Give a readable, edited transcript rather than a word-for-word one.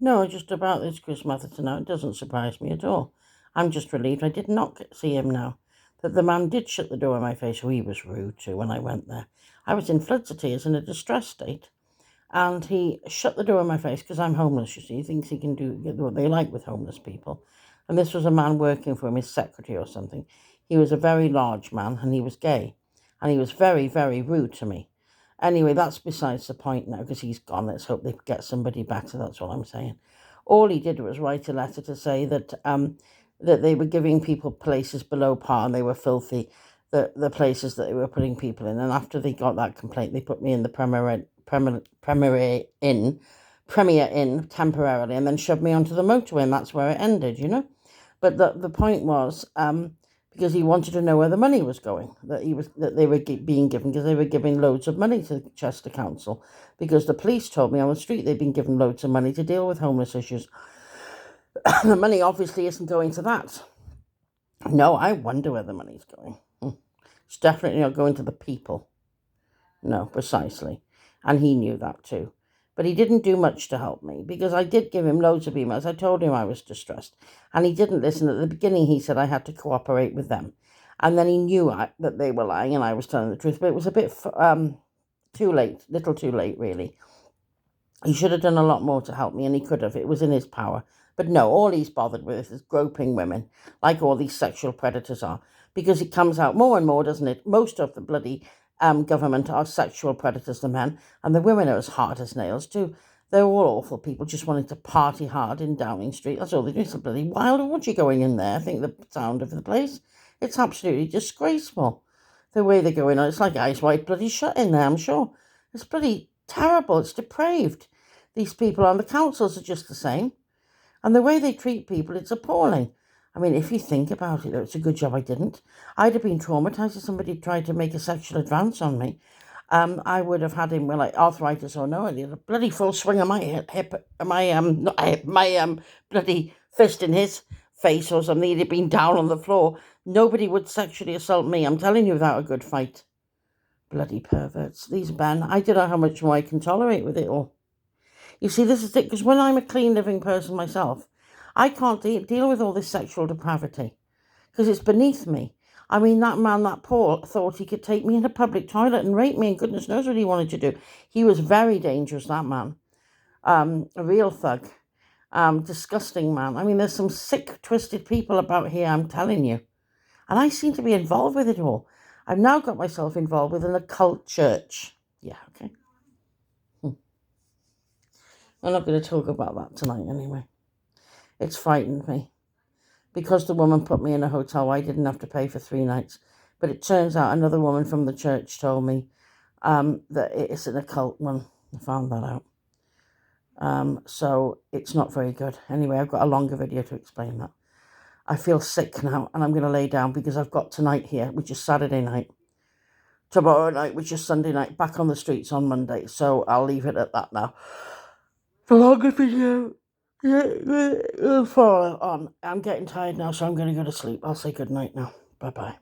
No, just about this Chris Matheson now. It doesn't surprise me at all. I'm just relieved I did not see him now. That the man did shut the door in my face. Oh, he was rude too when I went there. I was in floods of tears in a distressed state. And he shut the door in my face because I'm homeless, you see. He thinks he can do what they like with homeless people. And this was a man working for him, his secretary or something. He was a very large man and he was gay. And he was very, very rude to me. Anyway, that's besides the point now because he's gone. Let's hope they get somebody better. That's all I'm saying. All he did was write a letter to say that they were giving people places below par and they were filthy, the places that they were putting people in. And after they got that complaint, they put me in the Premier Inn temporarily, and then shoved me onto the motorway, and that's where it ended, you know. But the point was, because he wanted to know where the money was going, that they were being given, because they were giving loads of money to Chester Council, because the police told me on the street they'd been given loads of money to deal with homeless issues. The money obviously isn't going to that. No, I wonder where the money's going. It's definitely not going to the people. No, precisely. And he knew that too. But he didn't do much to help me because I did give him loads of emails. I told him I was distressed. And he didn't listen. At the beginning, he said I had to cooperate with them. And then he knew that they were lying and I was telling the truth. But it was a bit too late, little too late, really. He should have done a lot more to help me, and he could have. It was in his power. But no, all he's bothered with is groping women, like all these sexual predators are. Because it comes out more and more, doesn't it? Most of the bloody government are sexual predators, the men, and the women are as hard as nails too. They're all awful people just wanting to party hard in Downing Street. That's all they do. It's a bloody wild orgy going in there. I think the sound of the place. It's absolutely disgraceful. The way they're going on. It's like Eyes Wide bloody shut in there, I'm sure. It's bloody terrible. It's depraved. These people on the councils are just the same. And the way they treat people, it's appalling. I mean, if you think about it, it's a good job I didn't. I'd have been traumatized if somebody tried to make a sexual advance on me. I would have had him with like arthritis or no, and he had a bloody full swing of my hip, not hip, my bloody fist in his face or something. He'd have been down on the floor. Nobody would sexually assault me. I'm telling you, without a good fight. Bloody perverts. These men. I don't know how much more I can tolerate with it all. You see, this is it, because when I'm a clean living person myself, I can't deal with all this sexual depravity because it's beneath me. I mean, that man, that Paul, thought he could take me in a public toilet and rape me, and goodness knows what he wanted to do. He was very dangerous, that man. A real thug. Disgusting man. I mean, there's some sick, twisted people about here, I'm telling you. And I seem to be involved with it all. I've now got myself involved with an occult church. Yeah, okay. I'm not going to talk about that tonight anyway. It's frightened me. Because the woman put me in a hotel, I didn't have to pay for 3 nights. But it turns out another woman from the church told me that it's an occult one. I found that out. So it's not very good. Anyway, I've got a longer video to explain that. I feel sick now, and I'm going to lay down because I've got tonight here, which is Saturday night. Tomorrow night, which is Sunday night, back on the streets on Monday. So I'll leave it at that now. The longer video. Follow on. I'm getting tired now, so I'm going to go to sleep. I'll say good night now. Bye-bye.